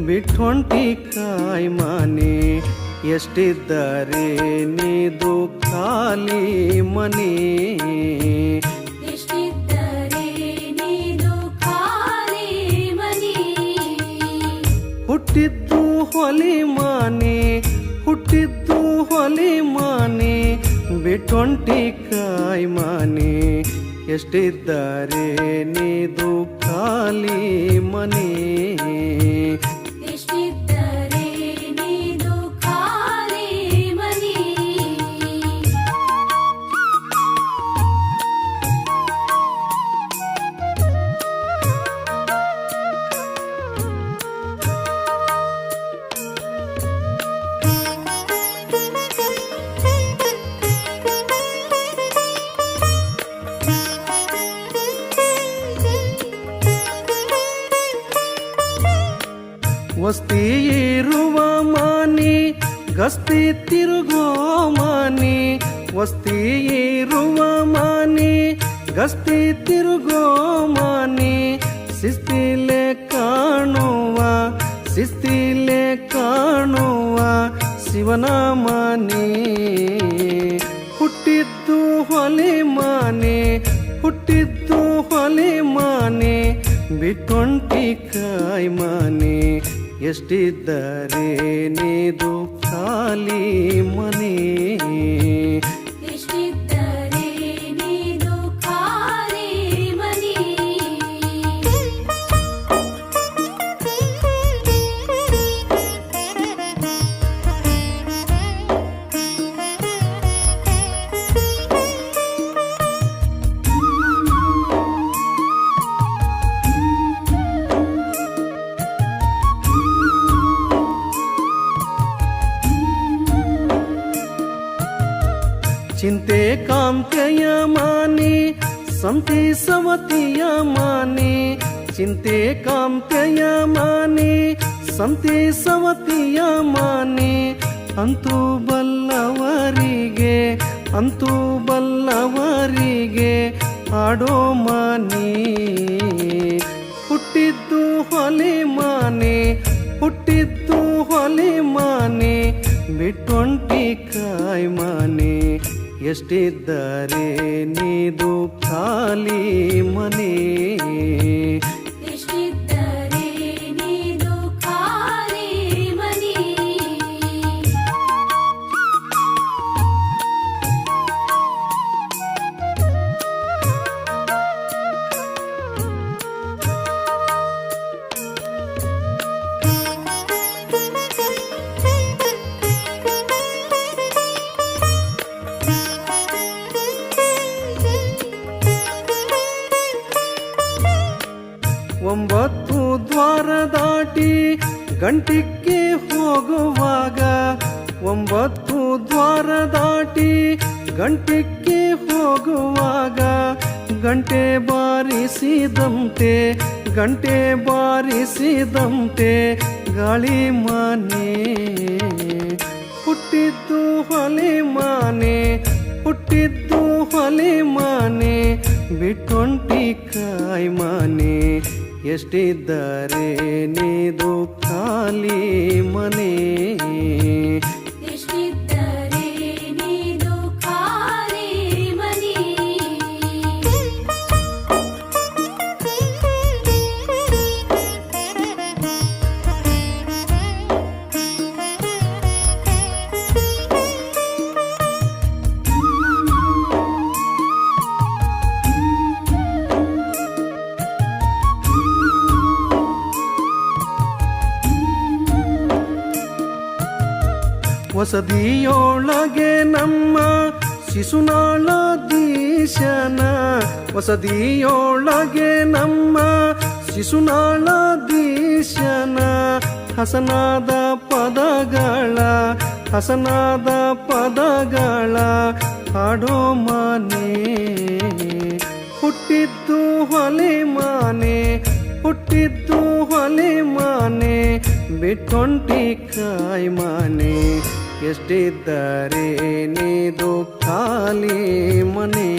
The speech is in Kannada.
ಬಿಟ್ಟೊಂಟಿ ಕಾಯಿ ಮಾನೆ ಎಷ್ಟಿದ್ದರೆ ನೀದು ಖಾಲಿ ಮನೆ ಹುಟ್ಟಿದ್ದು ಹೊಲಿ ಮಾನೆ ಹುಟ್ಟಿದ್ದು ಹೊಲಿ ಮಾನೆ ಬಿಟ್ಟೊಂಟಿ ಕಾಯಿ ಮಾನೆ ಎಷ್ಟಿದ್ದರೆ ನೀದು ಖಾಲಿ ಮನೆ ವಸ್ತಿ ಇರುವ ಮಾನಿ ಗಸ್ತಿ ತಿರುಗೋ ಮಾನಿ ವಸ್ತಿ ಇರುವ ಮಾನಿ ಗಸ್ತಿ ತಿರುಗೋ ಮಾನಿ ಶಿಸ್ತಿಲೆ ಕಾಣುವ ಶಿಸ್ತಿಲೆ ಕಾಣುವ ಶಿವನ ಮಾನಿ ಹುಟ್ಟಿದ್ದು ಹೊಲೆ ಮಾನೆ ಹುಟ್ಟಿದ್ದು ಹೊಲೆ ಮಾನೆ ಬಿಟ್ಟೊಂಟಿ ಕಾಯಿ ಮಾನೆ ಎಷ್ಟಿದ್ದರೆ ನೀದು ಖಾಲಿ ಮನೆ ಚಿಂತೆ ಕಾಂತೆಯ ಮಾನೆ ಸಂತಿ ಸವತಿಯ ಮಾನೆ ಚಿಂತೆ ಕಾಂತೆಯ ಮಾನೆ ಸಂತಿ ಸವತಿಯ ಮಾನೆ ಅಂತೂ ಬಲ್ಲವರಿಗೆ ಅಂತೂ ಬಲ್ಲವರಿಗೆ ಆಡೋ ಮಾನೆ ಹುಟ್ಟಿದ್ದು ಹೊಲೆ ಮಾನೆ ಹುಟ್ಟಿದ್ದು ಹೊಲೆ ಮಾನೆ ಬಿಟ್ಟೊಂಟಿ ಕಾಯಿ ಮಾನೆ ಎಷ್ಟಿದ್ದರೆ ನೀದು ಖಾಲಿ ಮನೆ ಒಂಬತ್ತು ದ್ವಾರ ದಾಟಿ ಗಂಟಿಕ್ಕೆ ಹೋಗುವಾಗ ಒಂಬತ್ತು ದ್ವಾರ ದಾಟಿ ಗಂಟಿಕ್ಕೆ ಹೋಗುವಾಗ ಗಂಟೆ ಬಾರಿಸಿದಂತೆ ಗಂಟೆ ಬಾರಿಸಿದಂತೆ ಗಾಳಿ ಮಾನೆ ಹುಟ್ಟಿದ್ದು ಹೊಲೆ ಮಾನೆ ಹುಟ್ಟಿದ್ದು ಹೊಲೆ ಮಾನೆ ಬಿಟ್ಟೊಂಟಿ ಕಾಯಿ ಮಾನೆ ಎಷ್ಟಿದ್ದರೆ ನೀದು ಖಾಲಿ ಮನೆ ವಸದಿಯೊಳಗೆ ನಮ್ಮ ಶಿಶುನಾಳ ದೀಶನ ವಸದಿಯೊಳಗೆ ನಮ್ಮ ಶಿಶುನಾಳ ದೀಶನ ಹಸನಾದ ಪದಗಳ ಹಸನಾದ ಪದಗಳ ಹಾಡೋ ಮಾನೆ ಹುಟ್ಟಿದ್ದು ಹೊಲೆ ಮಾನೆ ಹುಟ್ಟಿದ್ದು ಹೊಲೆ ಮಾನೆ ಬಿಟ್ಟೊಂಟಿ ಕಾಯಿ ಮಾನೆ ಎಷ್ಟಿದ್ದರೆ ನೀದು ಖಾಲಿ ಮನೆ